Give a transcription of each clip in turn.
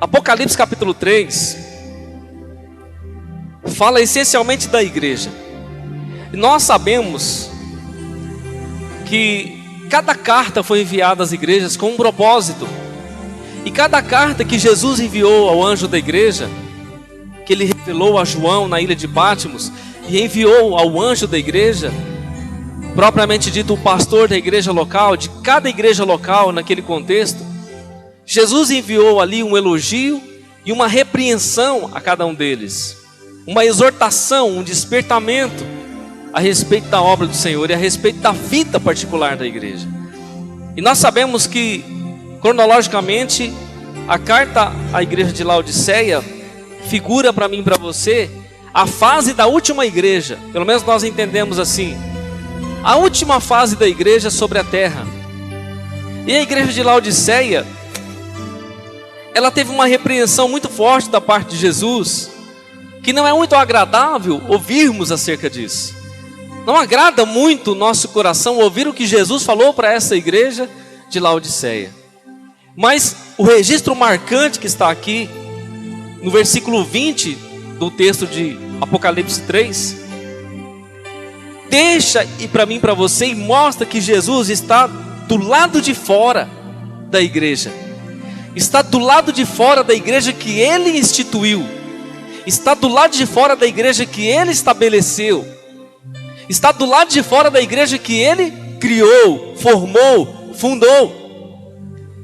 Apocalipse capítulo 3 fala essencialmente da igreja. E nós sabemos que cada carta foi enviada às igrejas com um propósito. E cada carta que Jesus enviou ao anjo da igreja, que ele revelou a João na ilha de Patmos, e enviou ao anjo da igreja, propriamente dito o pastor da igreja local, de cada igreja local naquele contexto, Jesus enviou ali um elogio e uma repreensão a cada um deles, uma exortação, um despertamento a respeito da obra do Senhor e a respeito da vida particular da igreja. E nós sabemos que, cronologicamente, a carta à igreja de Laodiceia figura para mim e para você a fase da última igreja, pelo menos nós entendemos assim, a última fase da igreja sobre a terra. E a igreja de Laodiceia, ela teve uma repreensão muito forte da parte de Jesus, que não é muito agradável ouvirmos acerca disso. Não agrada muito o nosso coração ouvir o que Jesus falou para essa igreja de Laodiceia. Mas o registro marcante que está aqui, no versículo 20 do texto de Apocalipse 3, deixa e para mim e para você e mostra que Jesus está do lado de fora da igreja. Está do lado de fora da igreja que ele instituiu. Está do lado de fora da igreja que ele estabeleceu. Está do lado de fora da igreja que ele criou, formou, fundou.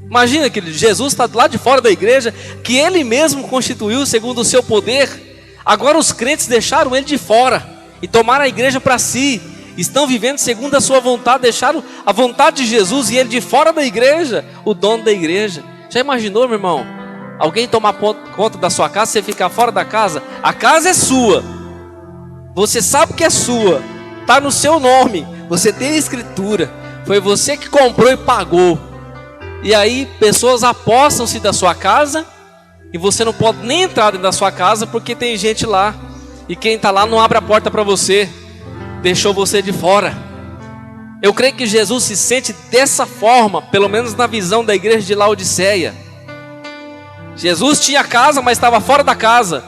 Imagina que Jesus está do lado de fora da igreja que ele mesmo constituiu segundo o seu poder. Agora os crentes deixaram ele de fora e tomaram a igreja para si. Estão vivendo segundo a sua vontade, deixaram a vontade de Jesus e ele de fora da igreja, o dono da igreja. Já imaginou, meu irmão? Alguém tomar conta da sua casa, você ficar fora da casa? A casa é sua. Você sabe que é sua. Está no seu nome. Você tem a escritura. Foi você que comprou e pagou. E aí pessoas apossam-se da sua casa e você não pode nem entrar dentro da sua casa porque tem gente lá. E quem está lá não abre a porta para você. Deixou você de fora. Eu creio que Jesus se sente dessa forma, pelo menos na visão da igreja de Laodiceia. Jesus tinha casa, mas estava fora da casa.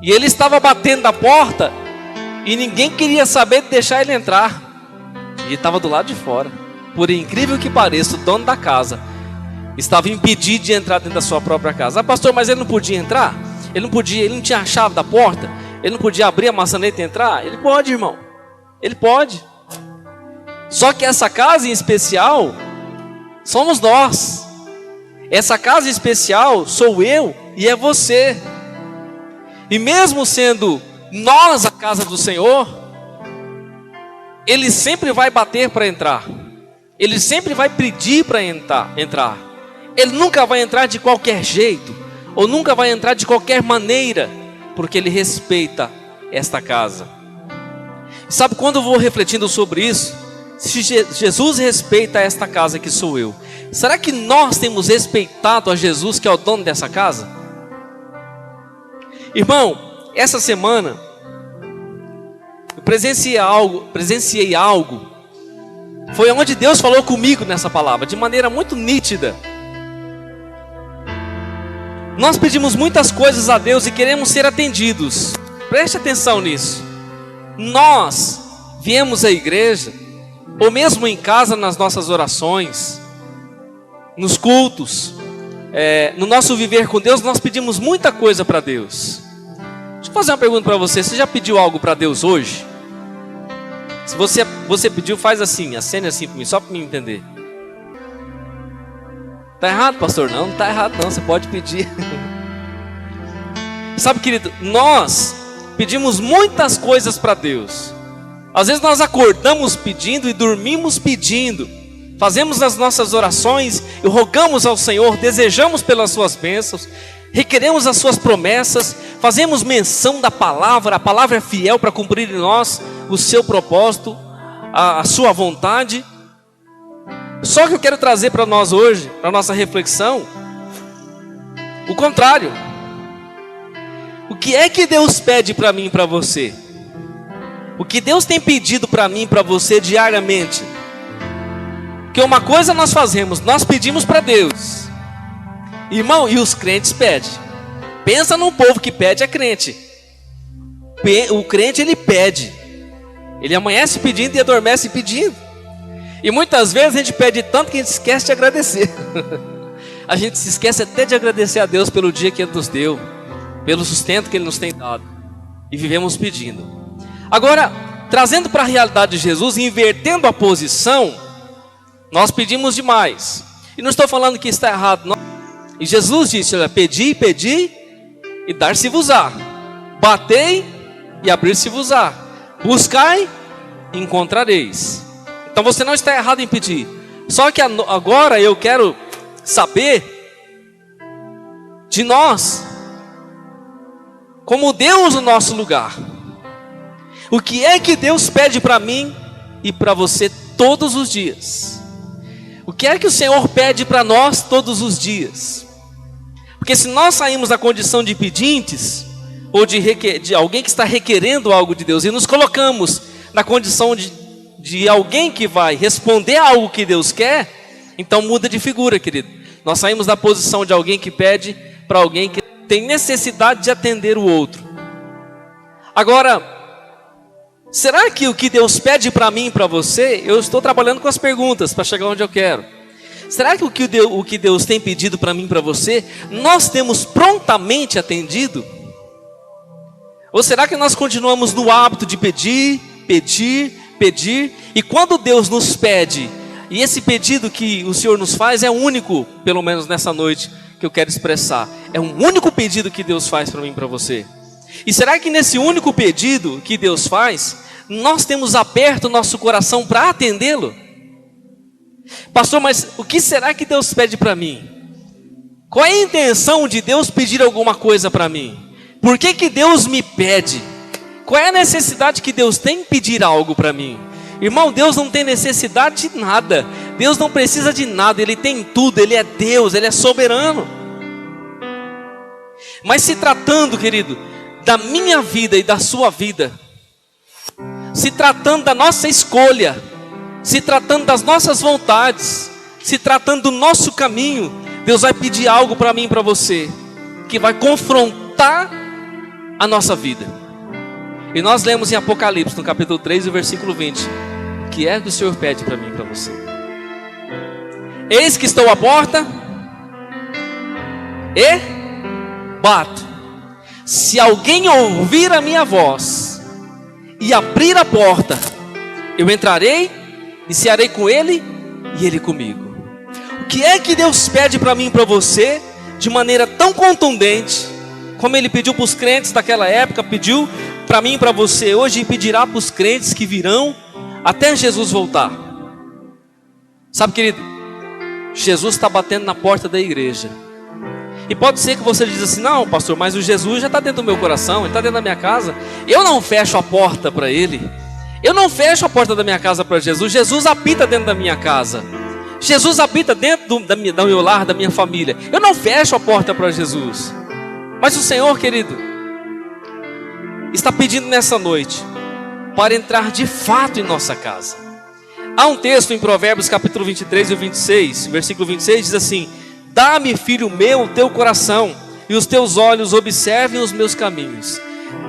E ele estava batendo na porta e ninguém queria saber de deixar ele entrar. E ele estava do lado de fora. Por incrível que pareça, o dono da casa estava impedido de entrar dentro da sua própria casa. Ah, pastor, mas ele não podia entrar? Ele não tinha a chave da porta? Ele não podia abrir a maçaneta e entrar? Ele pode, irmão. Ele pode. Só que essa casa em especial somos nós. Essa casa em especial sou eu e é você. E mesmo sendo nós a casa do Senhor, Ele sempre vai bater para entrar. Ele sempre vai pedir para entrar. Ele nunca vai entrar de qualquer jeito, ou nunca vai entrar de qualquer maneira, porque Ele respeita esta casa. Sabe, quando eu vou refletindo sobre isso, se Jesus respeita esta casa que sou eu, será que nós temos respeitado a Jesus, que é o dono dessa casa? Irmão, essa semana eu presenciei algo, foi onde Deus falou comigo nessa palavra, de maneira muito nítida. Nós pedimos muitas coisas a Deus e queremos ser atendidos. Preste atenção nisso. Nós viemos à igreja, ou mesmo em casa, nas nossas orações, nos cultos, no nosso viver com Deus, nós pedimos muita coisa para Deus. Deixa eu fazer uma pergunta para você. Você já pediu algo para Deus hoje? Se você pediu, faz assim, acene assim para mim, só para mim entender. Está errado, pastor? Não está errado não, você pode pedir. Sabe, querido, nós pedimos muitas coisas para Deus. Às vezes nós acordamos pedindo e dormimos pedindo. Fazemos as nossas orações e rogamos ao Senhor, desejamos pelas suas bênçãos, requeremos as suas promessas, fazemos menção da palavra, a palavra é fiel para cumprir em nós o seu propósito, a sua vontade. Só que eu quero trazer para nós hoje, para nossa reflexão, o contrário. O que é que Deus pede para mim e para você? O que Deus tem pedido para mim e para você diariamente? Porque uma coisa nós fazemos, nós pedimos para Deus. Irmão, e os crentes pedem. Pensa num povo que pede, é crente. O crente, ele pede. Ele amanhece pedindo e adormece pedindo. E muitas vezes a gente pede tanto que a gente esquece de agradecer. A gente se esquece até de agradecer a Deus pelo dia que Ele nos deu, pelo sustento que Ele nos tem dado. E vivemos pedindo. Agora, trazendo para a realidade de Jesus, invertendo a posição, nós pedimos demais. E não estou falando que está errado, não. E Jesus disse, olha, pedi, pedi e dar-se-vos-á. Batei e abrir-se-vos-á. Buscai e encontrareis. Então você não está errado em pedir. Só que agora eu quero saber de nós, como Deus no nosso lugar. O que é que Deus pede para mim e para você todos os dias? O que é que o Senhor pede para nós todos os dias? Porque se nós saímos da condição de pedintes, ou de alguém que está requerendo algo de Deus, e nos colocamos na condição de alguém que vai responder a algo que Deus quer, então muda de figura, querido. Nós saímos da posição de alguém que pede para alguém que tem necessidade de atender o outro. Agora, será que o que Deus pede para mim e para você, eu estou trabalhando com as perguntas para chegar onde eu quero. Será que o que Deus tem pedido para mim e para você, nós temos prontamente atendido? Ou será que nós continuamos no hábito de pedir, e quando Deus nos pede, e esse pedido que o Senhor nos faz é único, pelo menos nessa noite que eu quero expressar, é um único pedido que Deus faz para mim e para você. E será que nesse único pedido que Deus faz, nós temos aberto o nosso coração para atendê-lo? Pastor, mas o que será que Deus pede para mim? Qual é a intenção de Deus pedir alguma coisa para mim? Por que Deus me pede? Qual é a necessidade que Deus tem em pedir algo para mim? Irmão, Deus não tem necessidade de nada. Deus não precisa de nada. Ele tem tudo. Ele é Deus. Ele é soberano. Mas se tratando, querido, da minha vida e da sua vida, se tratando da nossa escolha, se tratando das nossas vontades, se tratando do nosso caminho, Deus vai pedir algo para mim e para você, que vai confrontar a nossa vida. E nós lemos em Apocalipse, no capítulo 3, o versículo 20, o que é que o Senhor pede para mim e para você? Eis que estou à porta e bato. Se alguém ouvir a minha voz e abrir a porta, eu entrarei e cearei com ele e ele comigo. O que é que Deus pede para mim e para você de maneira tão contundente, como Ele pediu para os crentes daquela época, pediu para mim e para você hoje, e pedirá para os crentes que virão até Jesus voltar? Sabe, querido, Jesus está batendo na porta da igreja. E pode ser que você diz assim, não, pastor, mas o Jesus já está dentro do meu coração, Ele está dentro da minha casa. Eu não fecho a porta para Ele. Eu não fecho a porta da minha casa para Jesus. Jesus habita dentro da minha casa. Jesus habita dentro do meu lar, da minha família. Eu não fecho a porta para Jesus. Mas o Senhor, querido, está pedindo nessa noite para entrar de fato em nossa casa. Há um texto em Provérbios capítulo 23 e 26, versículo 26, diz assim: dá-me, filho meu, o teu coração, e os teus olhos observem os meus caminhos.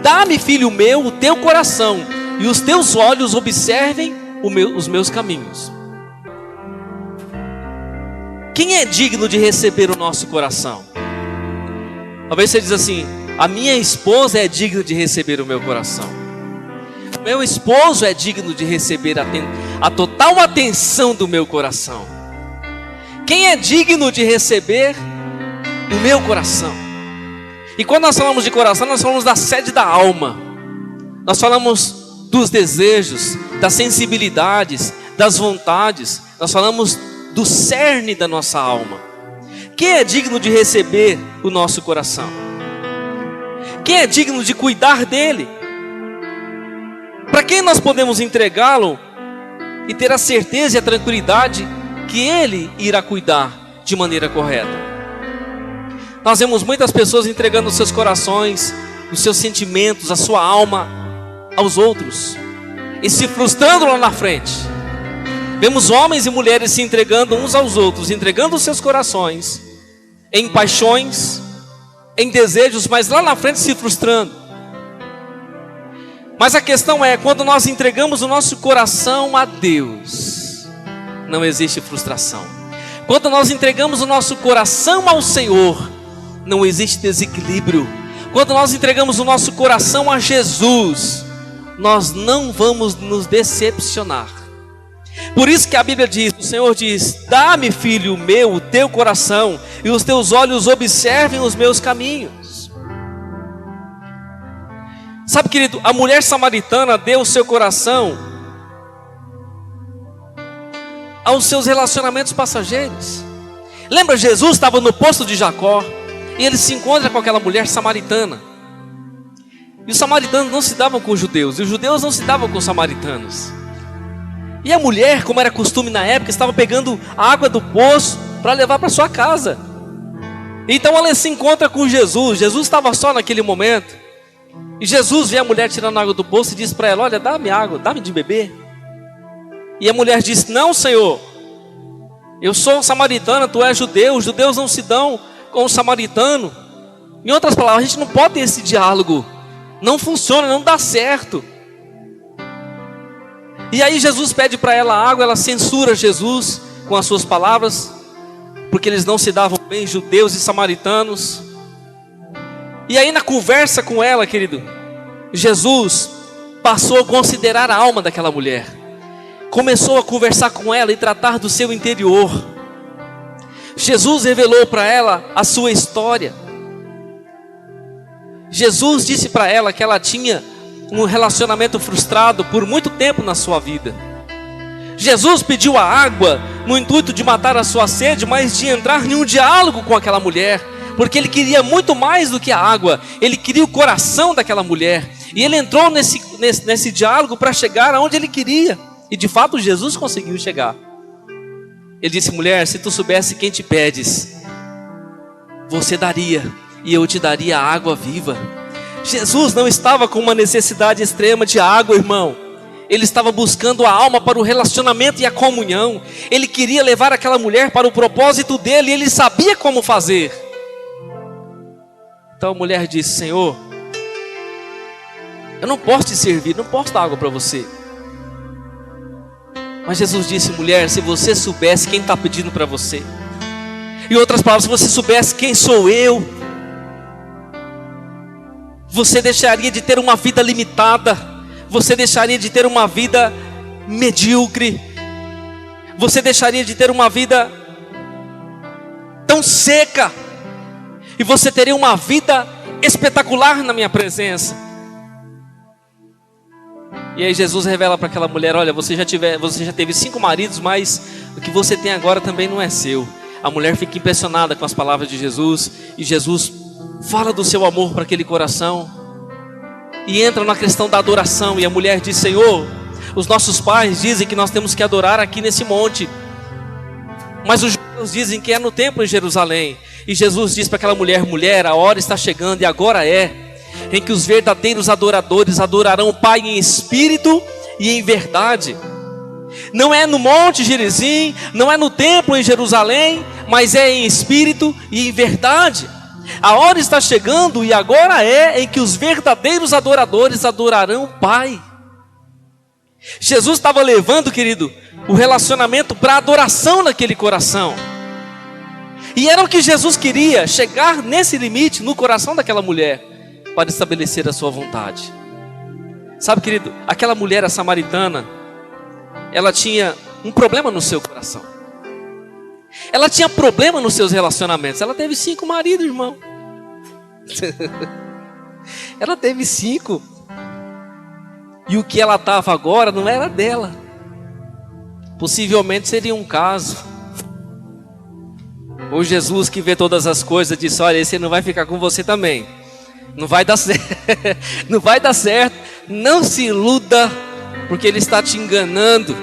Dá-me, filho meu, o teu coração, e os teus olhos observem os meus caminhos. Quem é digno de receber o nosso coração? Talvez você diz assim: a minha esposa é digna de receber o meu coração. Meu esposo é digno de receber a total atenção do meu coração. Quem é digno de receber o meu coração? E quando nós falamos de coração, nós falamos da sede da alma. Nós falamos dos desejos, das sensibilidades, das vontades. Nós falamos do cerne da nossa alma. Quem é digno de receber o nosso coração? Quem é digno de cuidar dele? Para quem nós podemos entregá-lo e ter a certeza e a tranquilidade que ele irá cuidar de maneira correta? Nós vemos muitas pessoas entregando os seus corações, os seus sentimentos, a sua alma aos outros e se frustrando lá na frente. Vemos homens e mulheres se entregando uns aos outros, entregando os seus corações em paixões, em desejos, mas lá na frente se frustrando. Mas a questão é, quando nós entregamos o nosso coração a Deus, não existe frustração. Quando nós entregamos o nosso coração ao Senhor, não existe desequilíbrio. Quando nós entregamos o nosso coração a Jesus, nós não vamos nos decepcionar. Por isso que a Bíblia diz, o Senhor diz: dá-me, filho meu, o teu coração, e os teus olhos observem os meus caminhos. Sabe, querido, a mulher samaritana deu o seu coração aos seus relacionamentos passageiros. Lembra, Jesus estava no poço de Jacó, e ele se encontra com aquela mulher samaritana. E os samaritanos não se davam com os judeus, e os judeus não se davam com os samaritanos. E a mulher, como era costume na época, estava pegando a água do poço para levar para sua casa. Então ela se encontra com Jesus. Jesus estava só naquele momento. E Jesus vê a mulher tirando água do poço e diz para ela: olha, dá-me água, dá-me de beber. E a mulher diz: não, Senhor, eu sou samaritana, tu és judeu, os judeus não se dão com o samaritano. Em outras palavras, a gente não pode ter esse diálogo. Não funciona, não dá certo. E aí Jesus pede para ela água, ela censura Jesus com as suas palavras, porque eles não se davam bem, judeus e samaritanos. E aí na conversa com ela, querido, Jesus passou a considerar a alma daquela mulher. Começou a conversar com ela e tratar do seu interior. Jesus revelou para ela a sua história. Jesus disse para ela que ela tinha um relacionamento frustrado por muito tempo na sua vida. Jesus pediu a água no intuito de matar a sua sede, mas de entrar em um diálogo com aquela mulher, porque ele queria muito mais do que a água. Ele queria o coração daquela mulher, e ele entrou nesse diálogo para chegar aonde ele queria. E de fato Jesus conseguiu chegar. Ele disse: mulher, se tu soubesse quem te pedes, você daria, e eu te daria a água viva. Jesus não estava com uma necessidade extrema de água, irmão. Ele estava buscando a alma para o relacionamento e a comunhão. Ele queria levar aquela mulher para o propósito dele, e ele sabia como fazer. Então a mulher disse: Senhor, eu não posso te servir, não posso dar água para você. Mas Jesus disse: mulher, se você soubesse quem está pedindo para você, em outras palavras, se você soubesse quem sou eu, você deixaria de ter uma vida limitada, você deixaria de ter uma vida medíocre, você deixaria de ter uma vida tão seca, e você teria uma vida espetacular na minha presença. E aí Jesus revela para aquela mulher: olha, você já teve 5 maridos, mas o que você tem agora também não é seu. A mulher fica impressionada com as palavras de Jesus, e Jesus fala do seu amor para aquele coração, e entra na questão da adoração. E a mulher diz: Senhor, os nossos pais dizem que nós temos que adorar aqui nesse monte, mas os judeus dizem que é no templo em Jerusalém. E Jesus diz para aquela mulher: mulher, a hora está chegando, e agora em que os verdadeiros adoradores adorarão o Pai em espírito e em verdade. Não é no Monte Gerizim, não é no templo em Jerusalém, mas é em espírito e em verdade. A hora está chegando, e agora em que os verdadeiros adoradores adorarão o Pai. Jesus estava levando, querido, o relacionamento para a adoração naquele coração. E era o que Jesus queria, chegar nesse limite no coração daquela mulher, para estabelecer a sua vontade. Sabe, querido, aquela mulher, a samaritana, ela tinha um problema no seu coração. Ela tinha problema nos seus relacionamentos. Ela teve 5 maridos, irmão. Ela teve 5. E o que ela estava agora não era dela. Possivelmente seria um caso. O Jesus, que vê todas as coisas, disse: olha, esse não vai ficar com você também. Não vai dar certo. Não vai dar certo. Não se iluda, porque ele está te enganando.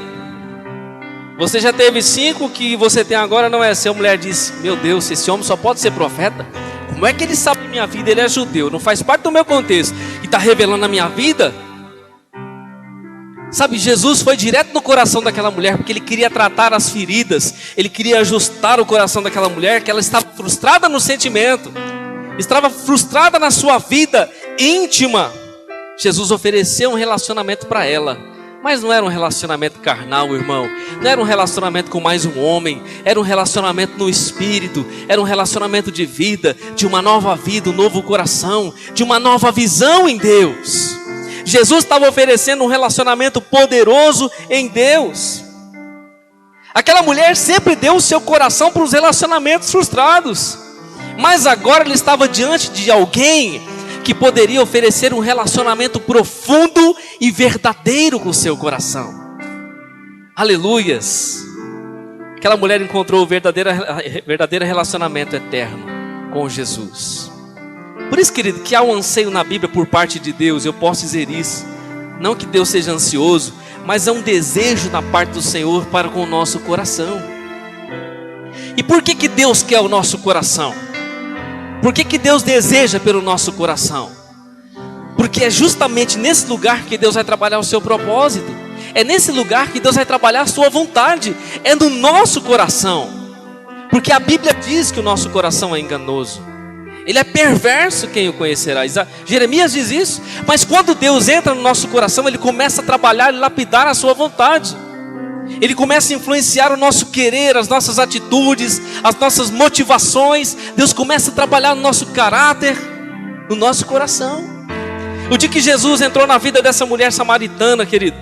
Você já teve 5, que você tem agora não é seu. A mulher disse: meu Deus, esse homem só pode ser profeta? Como é que ele sabe a minha vida? Ele é judeu, não faz parte do meu contexto, e está revelando a minha vida? Sabe, Jesus foi direto no coração daquela mulher, porque ele queria tratar as feridas, ele queria ajustar o coração daquela mulher, que ela estava frustrada no sentimento, estava frustrada na sua vida íntima. Jesus ofereceu um relacionamento para ela, mas não era um relacionamento carnal, irmão, não era um relacionamento com mais um homem, era um relacionamento no Espírito, era um relacionamento de vida, de uma nova vida, um novo coração, de uma nova visão em Deus. Jesus estava oferecendo um relacionamento poderoso em Deus. Aquela mulher sempre deu o seu coração para os relacionamentos frustrados, mas agora ele estava diante de alguém que poderia oferecer um relacionamento profundo e verdadeiro com o seu coração. Aleluias! Aquela mulher encontrou o verdadeiro relacionamento eterno com Jesus. Por isso, querido, que há um anseio na Bíblia por parte de Deus, eu posso dizer isso. Não que Deus seja ansioso, mas é um desejo da parte do Senhor para com o nosso coração. E por que Deus quer o nosso coração? Por que Deus deseja pelo nosso coração? Porque é justamente nesse lugar que Deus vai trabalhar o seu propósito. É nesse lugar que Deus vai trabalhar a sua vontade. É no nosso coração. Porque a Bíblia diz que o nosso coração é enganoso. Ele é perverso, quem o conhecerá? Jeremias diz isso. Mas quando Deus entra no nosso coração, Ele começa a trabalhar e lapidar a sua vontade. Ele começa a influenciar o nosso querer, as nossas atitudes, as nossas motivações. Deus começa a trabalhar no nosso caráter, no nosso coração. O dia que Jesus entrou na vida dessa mulher samaritana, querido,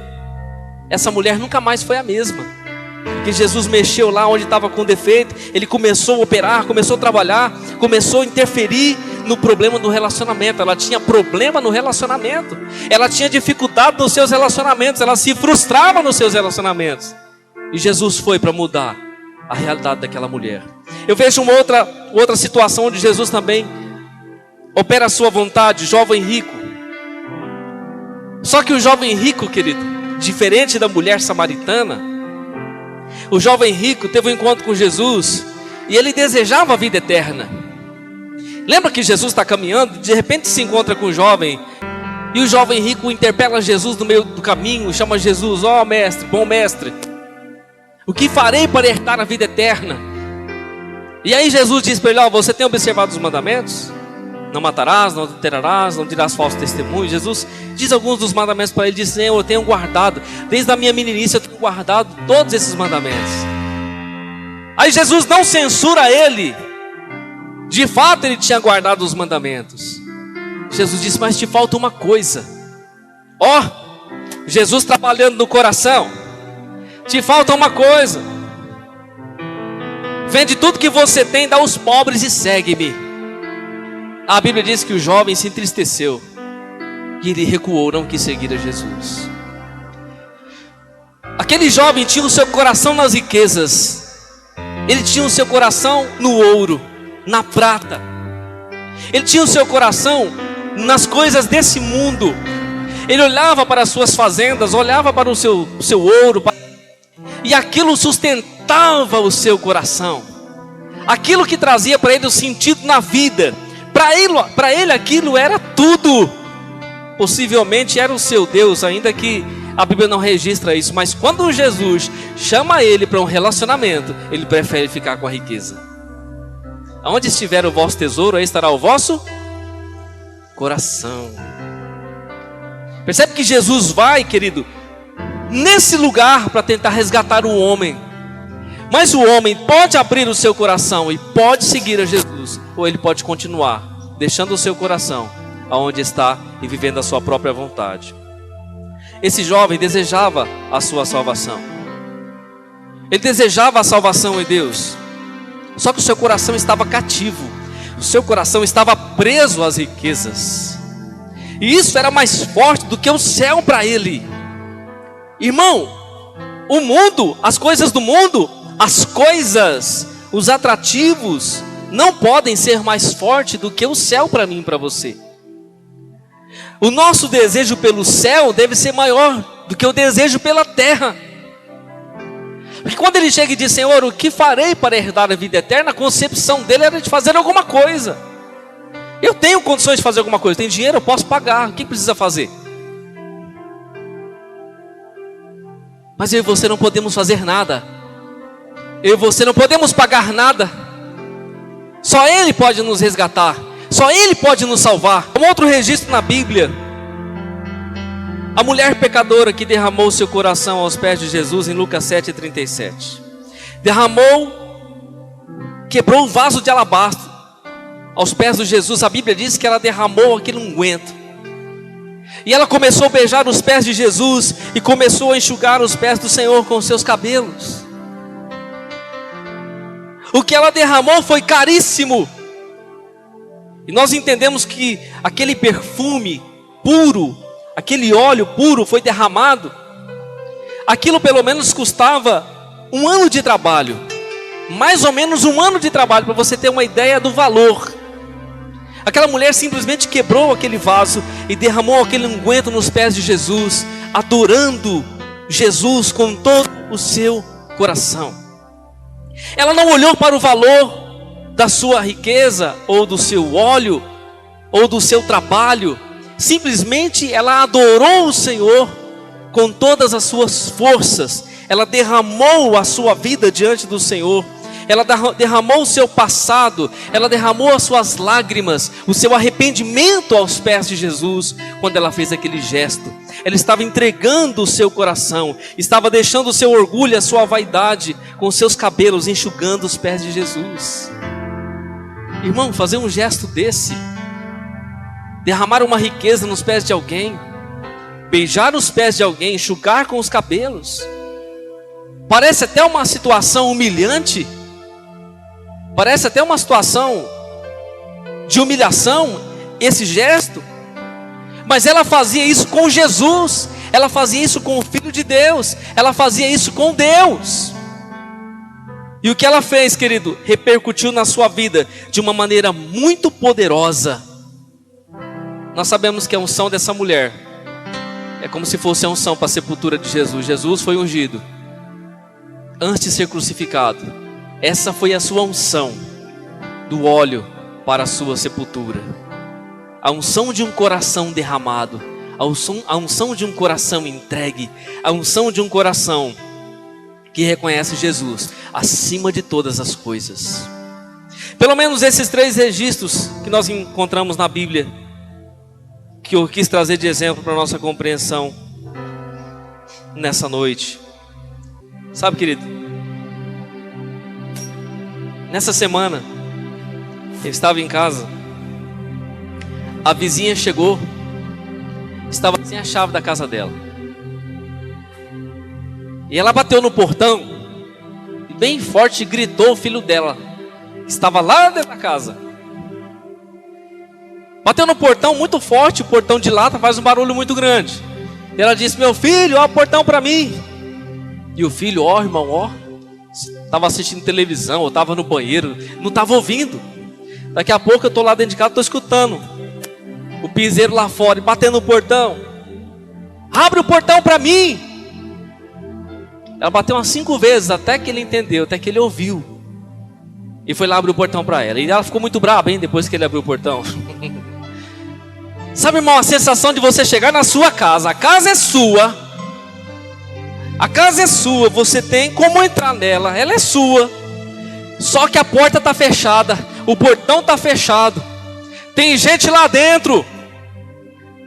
essa mulher nunca mais foi a mesma. Porque Jesus mexeu lá onde estava com defeito. Ele começou a operar, começou a trabalhar, começou a interferir no problema do relacionamento. Ela tinha problema no relacionamento, ela tinha dificuldade nos seus relacionamentos, ela se frustrava nos seus relacionamentos. E Jesus foi para mudar a realidade daquela mulher. Eu vejo uma outra situação onde Jesus também opera a sua vontade, jovem rico. Só que o jovem rico, querido, diferente da mulher samaritana, o jovem rico teve um encontro com Jesus e ele desejava a vida eterna. Lembra que Jesus está caminhando, de repente se encontra com o jovem, e o jovem rico interpela Jesus no meio do caminho, chama Jesus: ó mestre, bom mestre, o que farei para herdar a vida eterna? E aí Jesus diz para ele: ó, você tem observado os mandamentos? Não matarás, não adulterarás, não dirás falso testemunho. Jesus diz alguns dos mandamentos para ele, diz: Senhor, eu tenho guardado, desde a minha meninice eu tenho guardado todos esses mandamentos. Aí Jesus não censura ele, de fato ele tinha guardado os mandamentos. Jesus disse: mas te falta uma coisa. Ó, Jesus trabalhando no coração, te falta uma coisa. Vende tudo que você tem, dá aos pobres e segue-me. A Bíblia diz que o jovem se entristeceu e ele recuou, não quis seguir a Jesus. Aquele jovem tinha o seu coração nas riquezas, ele tinha o seu coração no ouro, na prata, ele tinha o seu coração nas coisas desse mundo. Ele olhava para as suas fazendas, olhava para o seu ouro, e aquilo sustentava o seu coração, aquilo que trazia para ele o sentido na vida. Para ele aquilo era tudo. Possivelmente era o seu Deus, ainda que a Bíblia não registra isso. Mas quando Jesus chama ele para um relacionamento, ele prefere ficar com a riqueza. Aonde estiver o vosso tesouro, aí estará o vosso coração. Percebe que Jesus vai, querido, nesse lugar para tentar resgatar o homem. Mas o homem pode abrir o seu coração e pode seguir a Jesus, ou ele pode continuar deixando o seu coração aonde está e vivendo a sua própria vontade. Esse jovem desejava a sua salvação. Ele desejava a salvação em Deus. Só que o seu coração estava cativo. O seu coração estava preso às riquezas. E isso era mais forte do que o céu para ele. Irmão, o mundo, as coisas do mundo, as coisas, os atrativos, não podem ser mais forte do que o céu para mim e para você. O nosso desejo pelo céu deve ser maior do que o desejo pela terra. Porque quando ele chega e diz: Senhor, o que farei para herdar a vida eterna? A concepção dele era de fazer alguma coisa. Eu tenho condições de fazer alguma coisa, tenho dinheiro, eu posso pagar. O que precisa fazer? Mas eu e você não podemos fazer nada. Eu e você não podemos pagar nada. Só Ele pode nos resgatar. Só Ele pode nos salvar. Um outro registro na Bíblia. A mulher pecadora que derramou seu coração aos pés de Jesus em Lucas 7:37. Derramou, quebrou um vaso de alabastro aos pés de Jesus. A Bíblia diz que ela derramou aquele unguento. E ela começou a beijar os pés de Jesus e começou a enxugar os pés do Senhor com seus cabelos. O que ela derramou foi caríssimo. E nós entendemos que aquele perfume puro, aquele óleo puro foi derramado. Aquilo pelo menos custava um ano de trabalho. Mais ou menos um ano de trabalho, para você ter uma ideia do valor. Aquela mulher simplesmente quebrou aquele vaso e derramou aquele unguento nos pés de Jesus, adorando Jesus com todo o seu coração. Ela não olhou para o valor da sua riqueza, ou do seu óleo, ou do seu trabalho. Simplesmente ela adorou o Senhor com todas as suas forças. Ela derramou a sua vida diante do Senhor. Ela derramou o seu passado, ela derramou as suas lágrimas, o seu arrependimento aos pés de Jesus, quando ela fez aquele gesto. Ela estava entregando o seu coração, estava deixando o seu orgulho, a sua vaidade, com os seus cabelos, enxugando os pés de Jesus. Irmão, fazer um gesto desse, derramar uma riqueza nos pés de alguém, beijar os pés de alguém, enxugar com os cabelos, parece até uma situação humilhante. Parece até uma situação de humilhação, esse gesto. Mas ela fazia isso com Jesus. Ela fazia isso com o Filho de Deus. Ela fazia isso com Deus. E o que ela fez, querido, repercutiu na sua vida de uma maneira muito poderosa. Nós sabemos que a unção dessa mulher é como se fosse a unção para a sepultura de Jesus. Jesus foi ungido antes de ser crucificado. Essa foi a sua unção do óleo para a sua sepultura. A unção de um coração derramado, a unção de um coração entregue, a unção de um coração que reconhece Jesus acima de todas as coisas. Pelo menos esses 3 registros que nós encontramos na Bíblia, que eu quis trazer de exemplo para a nossa compreensão nessa noite. Sabe, querido, nessa semana, eu estava em casa, a vizinha chegou, estava sem a chave da casa dela. E ela bateu no portão, e bem forte gritou o filho dela, que estava lá dentro da casa. Bateu no portão muito forte, o portão de lata faz um barulho muito grande. E ela disse: meu filho, ó o portão para mim. E o filho, ó irmão, ó, estava assistindo televisão, ou estava no banheiro, não estava ouvindo. Daqui a pouco eu estou lá dentro de casa, estou escutando o piseiro lá fora, e batendo no portão. Abre o portão para mim. Ela bateu umas 5 vezes, até que ele entendeu, até que ele ouviu. E foi lá abrir o portão para ela. E ela ficou muito brava, hein, depois que ele abriu o portão. Sabe, irmão, a sensação de você chegar na sua casa, a casa é sua. A casa é sua, você tem como entrar nela, ela é sua. Só que a porta está fechada, o portão está fechado. Tem gente lá dentro.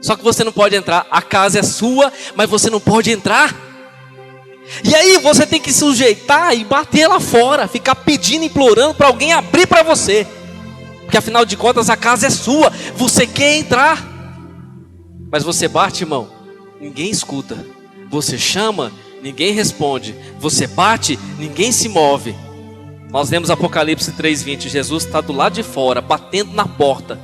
Só que você não pode entrar. A casa é sua, mas você não pode entrar. E aí você tem que sujeitar e bater lá fora, ficar pedindo, implorando para alguém abrir para você. Porque afinal de contas a casa é sua, você quer entrar. Mas você bate, irmão, ninguém escuta. Você chama, ninguém responde. Você bate, ninguém se move. Nós lemos Apocalipse 3:20. Jesus está do lado de fora, batendo na porta,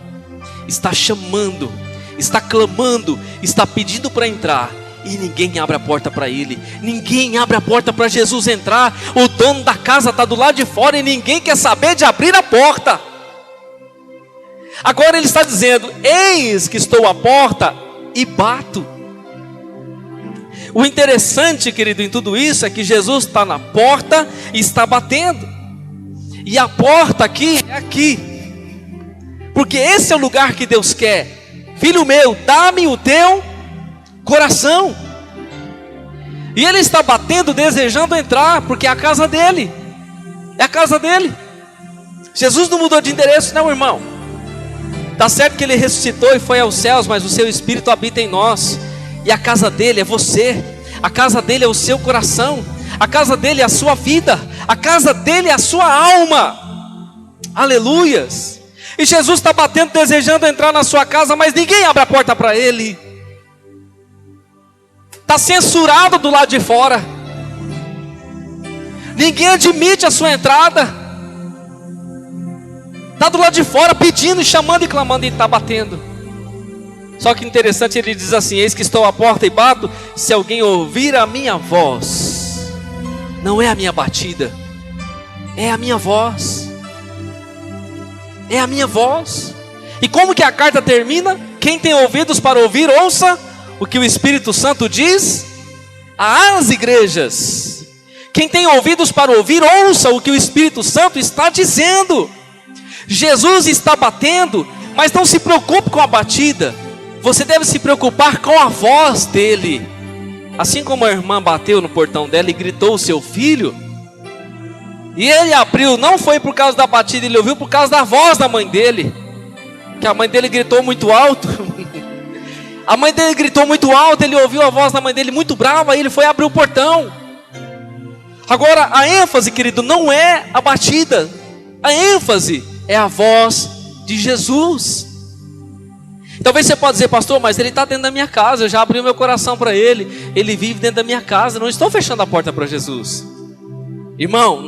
está chamando, está clamando, está pedindo para entrar. E ninguém abre a porta para ele. Ninguém abre a porta para Jesus entrar. O dono da casa está do lado de fora e ninguém quer saber de abrir a porta. Agora ele está dizendo: eis que estou à porta e bato. O interessante, querido, em tudo isso é que Jesus está na porta e está batendo. E a porta aqui é aqui, porque esse é o lugar que Deus quer. Filho meu, dá-me o teu coração. E ele está batendo, desejando entrar, porque é a casa dele. É a casa dele. Jesus não mudou de endereço, não, irmão. Está certo que ele ressuscitou e foi aos céus, mas o seu Espírito habita em nós. E a casa dele é você. A casa dele é o seu coração. A casa dele é a sua vida. A casa dele é a sua alma. Aleluias. E Jesus está batendo, desejando entrar na sua casa, mas ninguém abre a porta para ele. Está censurado do lado de fora. Ninguém admite a sua entrada. Está do lado de fora pedindo, chamando e clamando, e está batendo. Só que interessante, ele diz assim: eis que estou à porta e bato. Se alguém ouvir a minha voz, não é a minha batida, é a minha voz. É a minha voz. E como que a carta termina? Quem tem ouvidos para ouvir, ouça o que o Espírito Santo diz às igrejas. Quem tem ouvidos para ouvir, ouça o que o Espírito Santo está dizendo. Jesus está batendo, mas não se preocupe com a batida. Você deve se preocupar com a voz dele. Assim como a irmã bateu no portão dela e gritou o seu filho, e ele abriu, não foi por causa da batida, ele ouviu por causa da voz da mãe dele. Que a mãe dele gritou muito alto. A mãe dele gritou muito alto, ele ouviu a voz da mãe dele muito brava, e ele foi abrir o portão. Agora, a ênfase, querido, não é a batida. A ênfase é a voz de Jesus. Talvez você possa dizer: pastor, mas ele está dentro da minha casa, eu já abri o meu coração para ele, ele vive dentro da minha casa, não estou fechando a porta para Jesus. Irmão,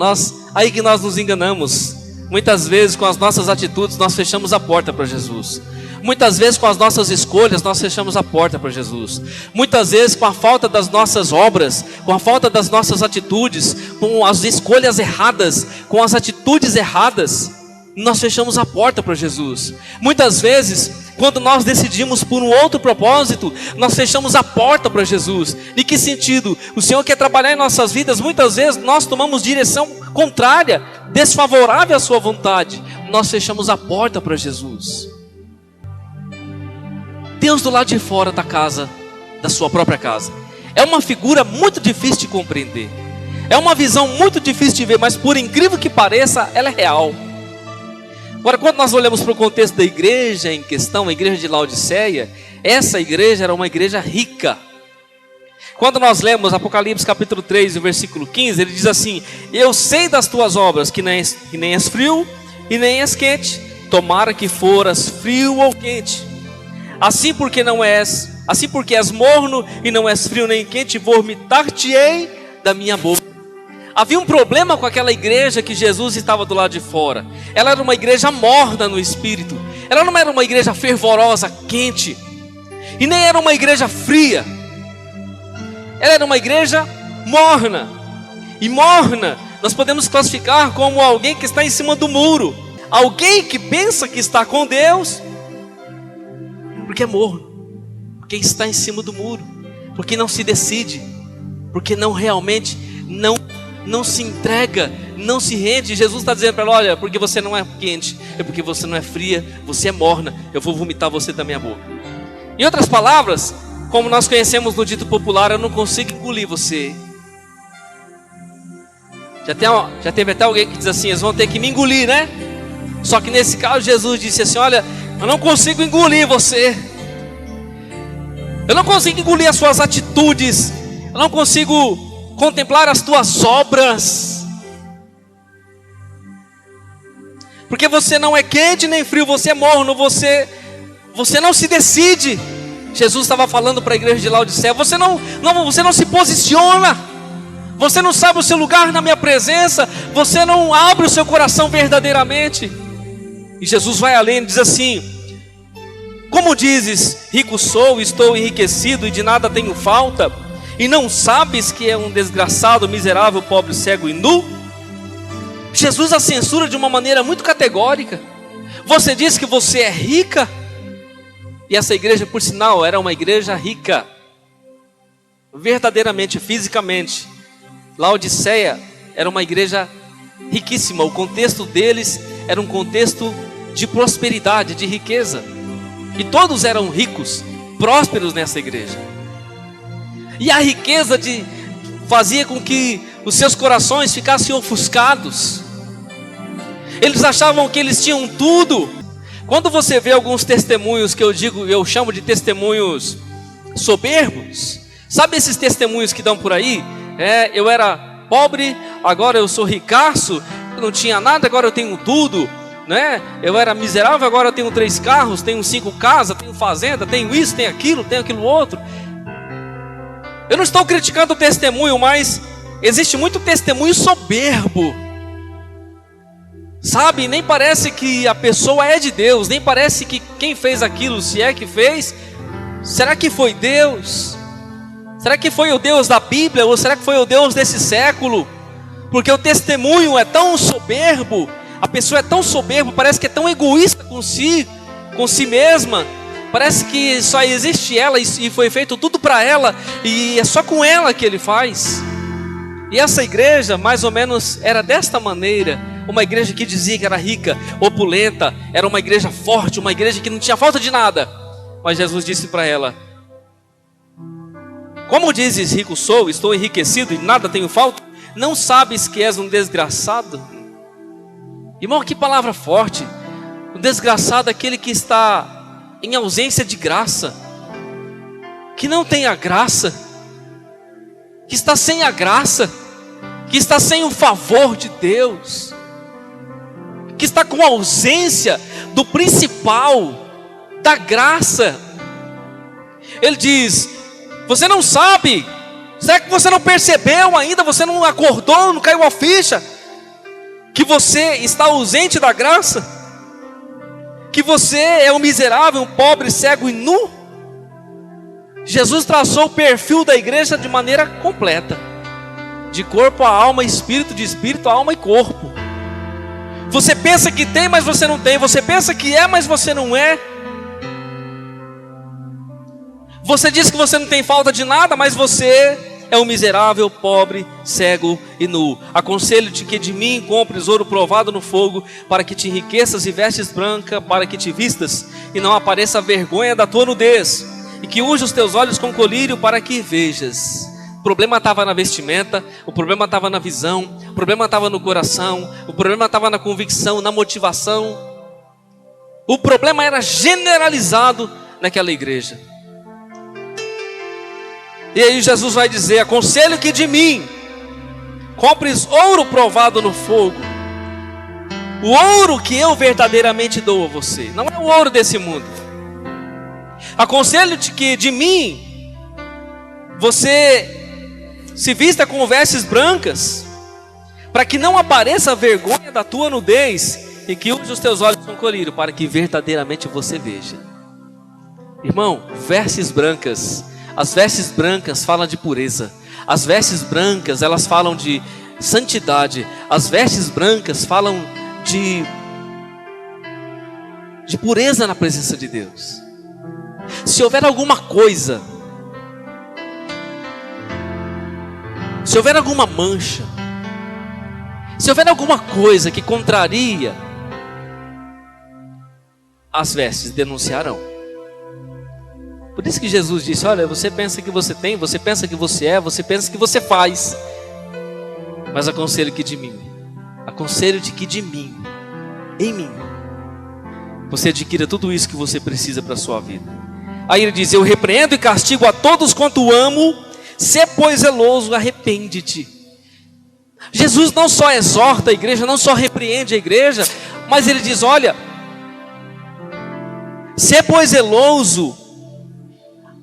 aí que nós nos enganamos. Muitas vezes com as nossas atitudes nós fechamos a porta para Jesus. Muitas vezes com as nossas escolhas nós fechamos a porta para Jesus. Muitas vezes com a falta das nossas obras, com a falta das nossas atitudes, com as escolhas erradas, com as atitudes erradas, nós fechamos a porta para Jesus. Muitas vezes, quando nós decidimos por um outro propósito, nós fechamos a porta para Jesus. Em que sentido? O Senhor quer trabalhar em nossas vidas. Muitas vezes nós tomamos direção contrária, desfavorável à sua vontade. Nós fechamos a porta para Jesus. Deus do lado de fora da casa, da sua própria casa, é uma figura muito difícil de compreender. É uma visão muito difícil de ver, mas por incrível que pareça, ela é real. Agora, quando nós olhamos para o contexto da igreja em questão, a igreja de Laodiceia, essa igreja era uma igreja rica. Quando nós lemos Apocalipse capítulo 3, versículo 15, ele diz assim: eu sei das tuas obras, que nem és frio e nem és quente. Tomara que foras frio ou quente. Assim porque és morno e não és frio nem quente, vomitar-te-ei da minha boca. Havia um problema com aquela igreja que Jesus estava do lado de fora. Ela era uma igreja morna no espírito. Ela não era uma igreja fervorosa, quente. E nem era uma igreja fria. Ela era uma igreja morna. E morna nós podemos classificar como alguém que está em cima do muro. Alguém que pensa que está com Deus, porque é morno, porque está em cima do muro, porque não se decide, porque não realmente não se entrega, não se rende. Jesus está dizendo para ela: olha, porque você não é quente, é porque você não é fria, você é morna, eu vou vomitar você da minha boca. Em outras palavras, como nós conhecemos no dito popular, eu não consigo engolir você. Já teve até alguém que diz assim: eles vão ter que me engolir, né? Só que nesse caso Jesus disse assim: olha, eu não consigo engolir você. Eu não consigo engolir as suas atitudes. Eu não consigo contemplar as tuas obras. Porque você não é quente nem frio, você é morno, você não se decide. Jesus estava falando para a igreja de Laodiceia: você não se posiciona. Você não sabe o seu lugar na minha presença. Você não abre o seu coração verdadeiramente. E Jesus vai além e diz assim: como dizes, rico sou, estou enriquecido e de nada tenho falta, e não sabes que é um desgraçado, miserável, pobre, cego e nu? Jesus a censura de uma maneira muito categórica. Você diz que você é rica? E essa igreja, por sinal, era uma igreja rica, verdadeiramente, fisicamente. Laodiceia era uma igreja riquíssima. O contexto deles era um contexto de prosperidade, de riqueza. E todos eram ricos, prósperos nessa igreja. E a riqueza fazia com que os seus corações ficassem ofuscados. Eles achavam que eles tinham tudo. Quando você vê alguns testemunhos que eu chamo de testemunhos soberbos, sabe esses testemunhos que dão por aí? Eu era pobre, agora eu sou ricaço, eu não tinha nada, agora eu tenho tudo, né? Eu era miserável, agora eu tenho 3 carros, tenho 5 casas, tenho fazenda, tenho isso, tenho aquilo outro. Eu não estou criticando o testemunho, mas existe muito testemunho soberbo. Sabe, nem parece que a pessoa é de Deus, nem parece que quem fez aquilo, se é que fez, será que foi Deus? Será que foi o Deus da Bíblia, ou será que foi o Deus desse século? Porque o testemunho é tão soberbo, a pessoa é tão soberba, parece que é tão egoísta com si mesma, parece que só existe ela e foi feito tudo para ela, e é só com ela que ele faz. E essa igreja, mais ou menos, era desta maneira. Uma igreja que dizia que era rica, opulenta, era uma igreja forte, uma igreja que não tinha falta de nada. Mas Jesus disse para ela: como dizes, rico sou, estou enriquecido e nada tenho falta, não sabes que és um desgraçado? Irmão, que palavra forte. O desgraçado é aquele que está em ausência de graça, que não tem a graça, que está sem a graça, que está sem o favor de Deus, que está com ausência do principal, da graça. Ele diz: você não sabe? Será que você não percebeu ainda? Você não acordou, não caiu a ficha? Que você está ausente da graça? Que você é um miserável, um pobre, cego e nu? Jesus traçou o perfil da igreja de maneira completa, de corpo a alma, espírito, de espírito a alma e corpo. Você pensa que tem, mas você não tem. Você pensa que é, mas você não é. Você diz que você não tem falta de nada, mas você é um miserável, pobre, cego e nu. Aconselho-te que de mim compres ouro provado no fogo, para que te enriqueças, e vestes branca, para que te vistas, e não apareça a vergonha da tua nudez, e que unja os teus olhos com colírio, para que vejas. O problema estava na vestimenta, o problema estava na visão, o problema estava no coração, o problema estava na convicção, na motivação. O problema era generalizado naquela igreja. E aí Jesus vai dizer: aconselho que de mim compres ouro provado no fogo, o ouro que eu verdadeiramente dou a você, não é o ouro desse mundo. Aconselho-te que de mim você se vista com vestes brancas, para que não apareça a vergonha da tua nudez, e que use os teus olhos com colírio, para que verdadeiramente você veja. Irmão, vestes brancas, as vestes brancas falam de pureza, as vestes brancas elas falam de santidade, as vestes brancas falam de pureza na presença de Deus. Se houver alguma coisa, se houver alguma mancha, se houver alguma coisa que contraria, as vestes denunciarão. Por isso que Jesus disse: olha, você pensa que você tem, você pensa que você é, você pensa que você faz, mas aconselho-te que de mim, em mim, você adquira tudo isso que você precisa para a sua vida. Aí ele diz: eu repreendo e castigo a todos quanto amo, se pois zeloso, arrepende-te. Jesus não só exorta a igreja, não só repreende a igreja, mas ele diz: olha, se pois zeloso,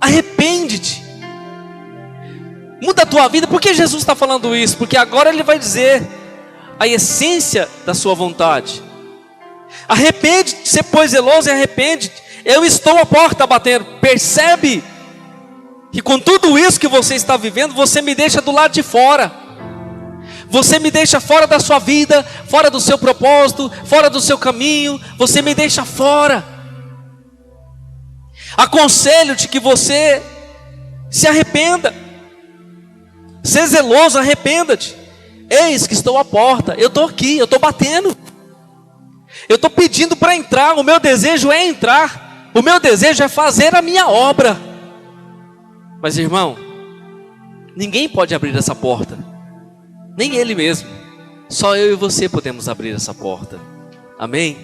arrepende-te, muda a tua vida. Por que Jesus está falando isso? Porque agora ele vai dizer a essência da sua vontade. Arrepende-te, se pois zeloso e arrepende-te. Eu estou à porta batendo. Percebe que com tudo isso que você está vivendo, você me deixa do lado de fora, você me deixa fora da sua vida, fora do seu propósito, fora do seu caminho, você me deixa fora. Aconselho-te que você se arrependa, seja zeloso, arrependa-te. Eis que estou à porta, eu estou aqui, eu estou batendo, eu estou pedindo para entrar. O meu desejo é entrar, o meu desejo é fazer a minha obra. Mas irmão, Ninguém pode abrir essa porta, nem Ele mesmo. Só eu e você podemos abrir essa porta. Amém?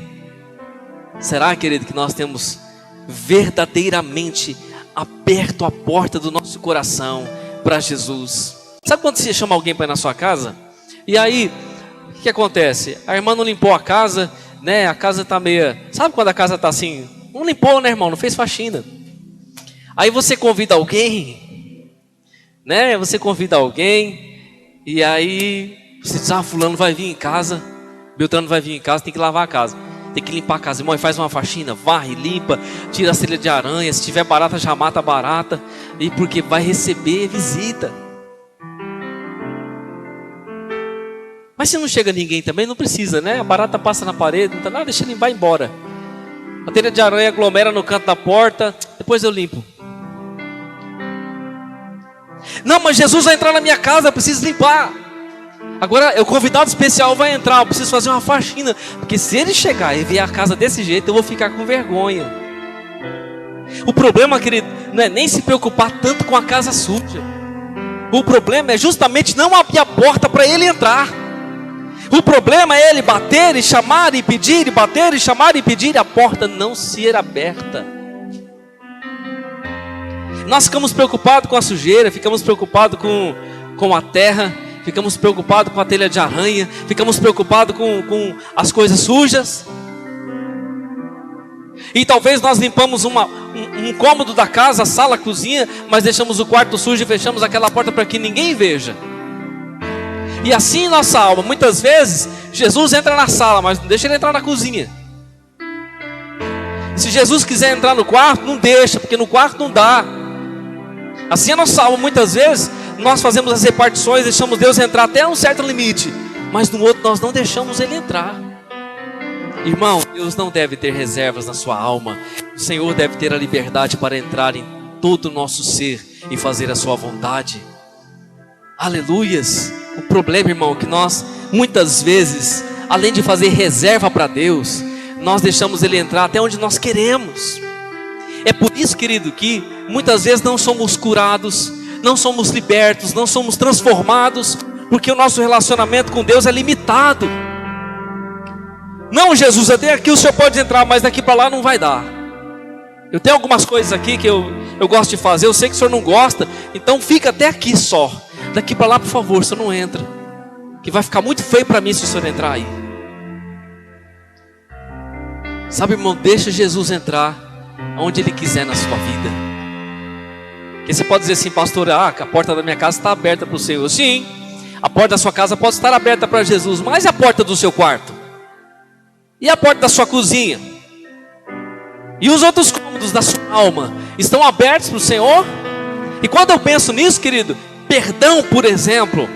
Será, querido, que nós temos verdadeiramente aberto a porta do nosso coração para Jesus? Sabe quando você chama alguém para ir na sua casa? E aí, o que acontece? A irmã não limpou a casa, né? A casa está meia... Sabe quando a casa está assim? Não limpou, né, irmão? Não fez faxina. Aí você convida alguém, né? Você convida alguém, e aí você diz, fulano vai vir em casa, Beltrano vai vir em casa, tem que lavar a casa, tem que limpar a casa. Irmão, faz uma faxina, varre, limpa, tira a telha de aranha, se tiver barata, já mata a barata, e porque vai receber visita. Mas se não chega ninguém também, não precisa, né? A barata passa na parede, não tá nada, deixa ele vai embora. A telha de aranha aglomera no canto da porta, depois eu limpo. Não, mas Jesus vai entrar na minha casa, eu preciso limpar. Agora o convidado especial vai entrar, eu preciso fazer uma faxina. Porque se ele chegar e ver a casa desse jeito, eu vou ficar com vergonha. O problema, querido, não é nem se preocupar tanto com a casa suja. O problema é justamente não abrir a porta para ele entrar. O problema é ele bater e chamar e pedir, e bater e chamar e pedir, e a porta não ser aberta. Nós ficamos preocupados com a sujeira, ficamos preocupados com a terra, ficamos preocupados com a telha de aranha, ficamos preocupados com as coisas sujas. E talvez nós limpamos um cômodo da casa, a sala, a cozinha, mas deixamos o quarto sujo e fechamos aquela porta para que ninguém veja. E assim nossa alma, muitas vezes, Jesus entra na sala, mas não deixa ele entrar na cozinha. Se Jesus quiser entrar no quarto, não deixa, porque no quarto não dá. Assim a nossa alma, muitas vezes, nós fazemos as repartições, deixamos Deus entrar até um certo limite, mas no outro nós não deixamos Ele entrar. Irmão, Deus não deve ter reservas na sua alma. O Senhor deve ter a liberdade para entrar em todo o nosso ser e fazer a sua vontade. Aleluias. O problema, irmão, é que nós, muitas vezes, além de fazer reserva para Deus, nós deixamos Ele entrar até onde nós queremos. É por isso, querido, que muitas vezes não somos curados, não somos libertos, não somos transformados, porque o nosso relacionamento com Deus é limitado. Não, Jesus, até aqui o Senhor pode entrar, mas daqui para lá não vai dar. Eu tenho algumas coisas aqui que eu gosto de fazer, eu sei que o Senhor não gosta, então fica até aqui só. Daqui para lá, por favor, o Senhor não entra, que vai ficar muito feio para mim se o Senhor entrar aí. Sabe, irmão, deixa Jesus entrar onde Ele quiser na sua vida. Porque você pode dizer assim, pastor, a porta da minha casa está aberta para o Senhor. Sim, a porta da sua casa pode estar aberta para Jesus, mas e a porta do seu quarto? E a porta da sua cozinha? E os outros cômodos da sua alma estão abertos para o Senhor? E quando eu penso nisso, querido, perdão, por exemplo,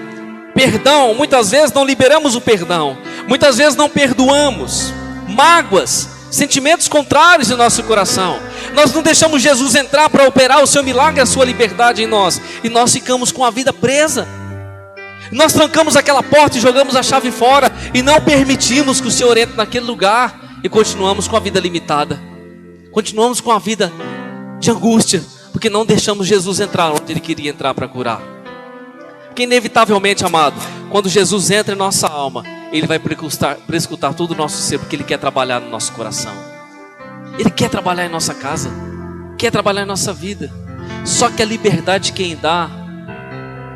perdão, muitas vezes não liberamos o perdão, muitas vezes não perdoamos, mágoas, sentimentos contrários em nosso coração, nós não deixamos Jesus entrar para operar o seu milagre, a sua liberdade em nós, e nós ficamos com a vida presa. Nós trancamos aquela porta e jogamos a chave fora, e não permitimos que o Senhor entre naquele lugar, e continuamos com a vida limitada, continuamos com a vida de angústia, porque não deixamos Jesus entrar onde Ele queria entrar para curar. Porque inevitavelmente, amado, quando Jesus entra em nossa alma, Ele vai prescutar todo o nosso ser, porque Ele quer trabalhar no nosso coração, Ele quer trabalhar em nossa casa, quer trabalhar em nossa vida. Só que a liberdade quem dá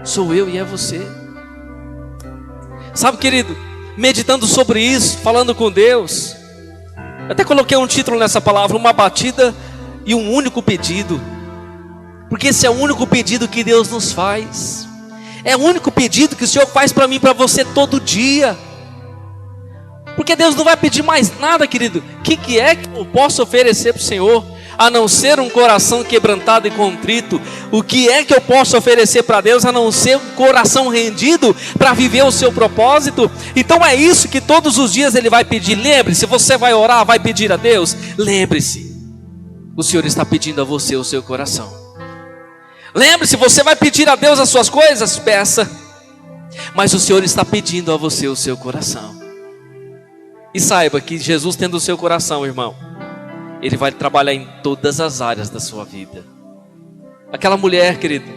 sou eu e é você. Sabe, querido, meditando sobre isso, falando com Deus, até coloquei um título nessa palavra, uma batida e um único pedido. Porque esse é o único pedido que Deus nos faz. É o único pedido que o Senhor faz para mim e para você todo dia. Porque Deus não vai pedir mais nada, querido. O que é que eu posso oferecer para o Senhor, a não ser um coração quebrantado e contrito? O que é que eu posso oferecer para Deus, a não ser um coração rendido para viver o seu propósito? Então é isso que todos os dias Ele vai pedir. Lembre-se, você vai orar, vai pedir a Deus. Lembre-se, o Senhor está pedindo a você o seu coração. Lembre-se, você vai pedir a Deus as suas coisas, peça, mas o Senhor está pedindo a você o seu coração. E saiba que Jesus tendo o seu coração, irmão, Ele vai trabalhar em todas as áreas da sua vida. Aquela mulher, querido,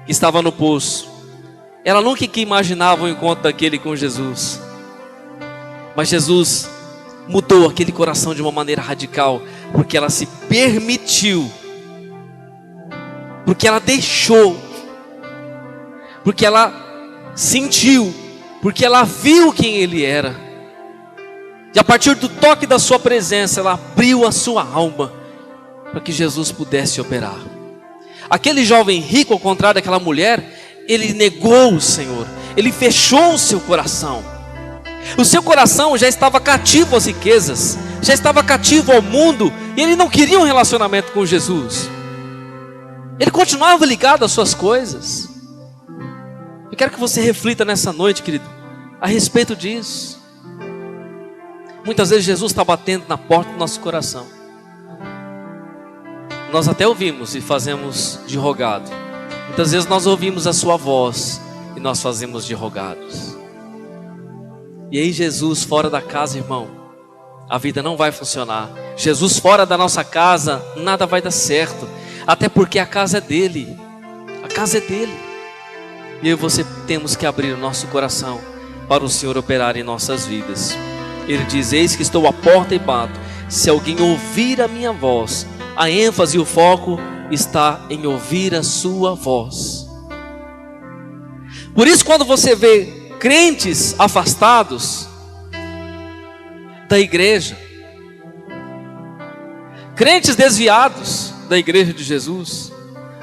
que estava no poço. Ela nunca que imaginava o encontro daquele com Jesus. Mas Jesus mudou aquele coração de uma maneira radical, porque ela se permitiu, porque ela deixou, porque ela sentiu, porque ela viu quem Ele era. E a partir do toque da sua presença, ela abriu a sua alma para que Jesus pudesse operar. Aquele jovem rico, ao contrário daquela mulher, ele negou o Senhor, ele fechou o seu coração. O seu coração já estava cativo às riquezas, já estava cativo ao mundo, e ele não queria um relacionamento com Jesus. Ele continuava ligado às suas coisas. Eu quero que você reflita nessa noite, querido, a respeito disso. Muitas vezes Jesus está batendo na porta do nosso coração. Nós até ouvimos e fazemos de rogado. Muitas vezes nós ouvimos a sua voz e nós fazemos de rogados. E aí Jesus fora da casa, irmão, a vida não vai funcionar. Jesus fora da nossa casa, nada vai dar certo. Até porque a casa é dele. A casa é dele. E eu e você temos que abrir o nosso coração para o Senhor operar em nossas vidas. Ele diz: eis que estou à porta e bato. Se alguém ouvir a minha voz, a ênfase e o foco está em ouvir a sua voz. Por isso, quando você vê crentes afastados da igreja, crentes desviados da igreja de Jesus,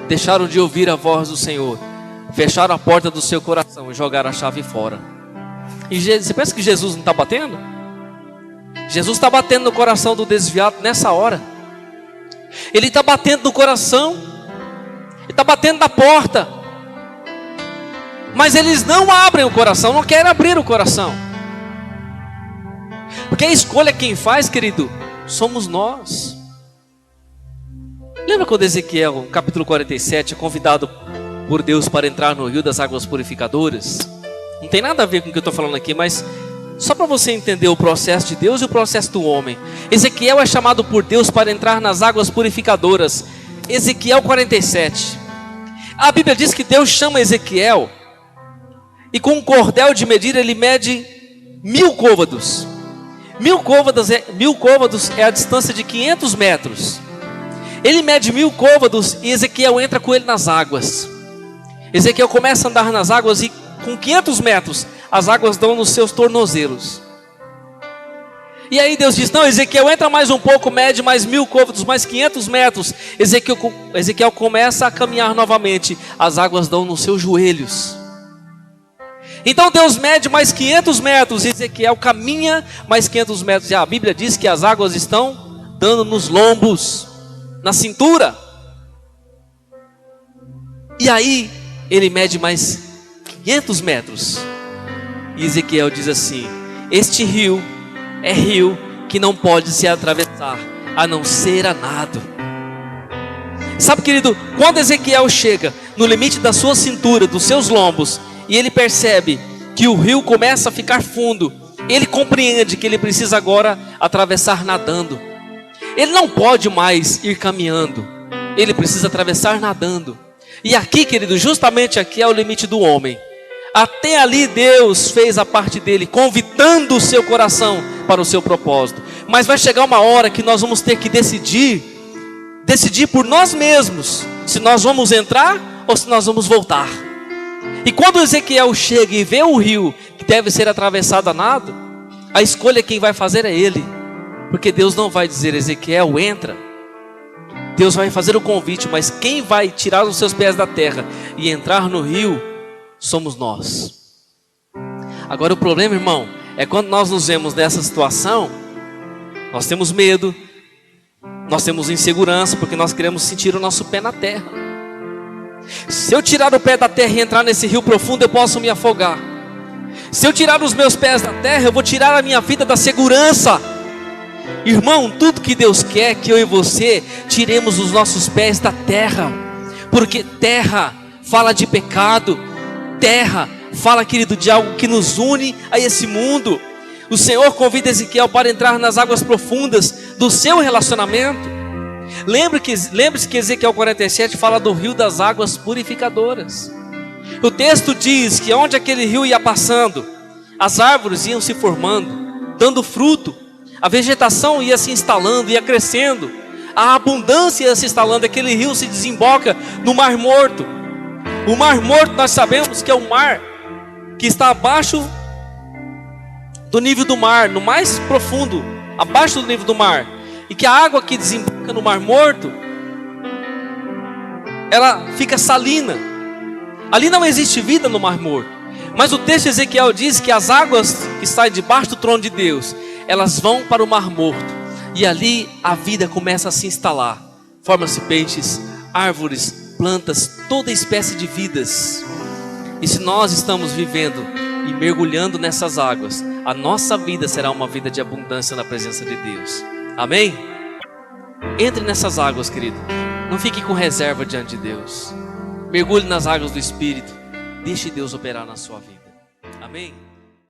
deixaram de ouvir a voz do Senhor, fecharam a porta do seu coração e jogaram a chave fora. E você pensa que Jesus não está batendo? Jesus está batendo no coração do desviado nessa hora. Ele está batendo no coração, ele está batendo na porta, mas eles não abrem o coração, não querem abrir o coração. Porque a escolha quem faz, querido, somos nós. Lembra quando Ezequiel, no capítulo 47, é convidado por Deus para entrar no rio das águas purificadoras? Não tem nada a ver com o que eu estou falando aqui, mas só para você entender o processo de Deus e o processo do homem. Ezequiel é chamado por Deus para entrar nas águas purificadoras. Ezequiel 47. A Bíblia diz que Deus chama Ezequiel e com um cordel de medir ele mede 1000 côvados. 1000 côvados é a distância de 500 metros. Ele mede 1000 côvados e Ezequiel entra com ele nas águas. Ezequiel começa a andar nas águas e com 500 metros as águas dão nos seus tornozelos. E aí Deus diz: não, Ezequiel entra mais um pouco, mede mais 1000 côvados, mais 500 metros. Ezequiel começa a caminhar novamente, as águas dão nos seus joelhos. Então Deus mede mais 500 metros, e Ezequiel caminha mais 500 metros. E a Bíblia diz que as águas estão dando nos lombos, na cintura. E aí ele mede mais 500 metros. E Ezequiel diz assim: este rio é rio que não pode se atravessar, a não ser a nado. Sabe, querido, quando Ezequiel chega no limite da sua cintura, dos seus lombos, e ele percebe que o rio começa a ficar fundo, ele compreende que ele precisa agora atravessar nadando. Ele não pode mais ir caminhando, ele precisa atravessar nadando. E aqui, querido, justamente aqui é o limite do homem. Até ali Deus fez a parte dele, convidando o seu coração para o seu propósito. Mas vai chegar uma hora que nós vamos ter que decidir por nós mesmos, se nós vamos entrar ou se nós vamos voltar. E quando Ezequiel chega e vê o rio que deve ser atravessado a nado, a escolha quem vai fazer é ele. Porque Deus não vai dizer: Ezequiel, entra. Deus vai fazer o convite, mas quem vai tirar os seus pés da terra e entrar no rio somos nós. Agora o problema, irmão, é quando nós nos vemos nessa situação, nós temos medo, nós temos insegurança, porque nós queremos sentir o nosso pé na terra. Se eu tirar o pé da terra e entrar nesse rio profundo, eu posso me afogar. Se eu tirar os meus pés da terra, eu vou tirar a minha vida da segurança. Irmão, tudo que Deus quer que eu e você tiremos os nossos pés da terra, porque terra fala de pecado, terra fala, querido, de algo que nos une a esse mundo. O Senhor convida Ezequiel para entrar nas águas profundas do seu relacionamento. Lembre-se que Ezequiel 47 fala do rio das águas purificadoras. O texto diz que onde aquele rio ia passando, as árvores iam se formando, dando fruto, a vegetação ia se instalando, ia crescendo, a abundância ia se instalando. Aquele rio se desemboca no Mar Morto. O Mar Morto nós sabemos que é o mar que está abaixo do nível do mar, no mais profundo, abaixo do nível do mar, e que a água que desemboca no Mar Morto, ela fica salina. Ali não existe vida no Mar Morto, mas o texto de Ezequiel diz que as águas que saem debaixo do trono de Deus, elas vão para o Mar Morto, e ali a vida começa a se instalar. Formam-se peixes, árvores, plantas, toda espécie de vidas. E se nós estamos vivendo e mergulhando nessas águas, a nossa vida será uma vida de abundância na presença de Deus. Amém? Entre nessas águas, querido. Não fique com reserva diante de Deus. Mergulhe nas águas do Espírito. Deixe Deus operar na sua vida. Amém?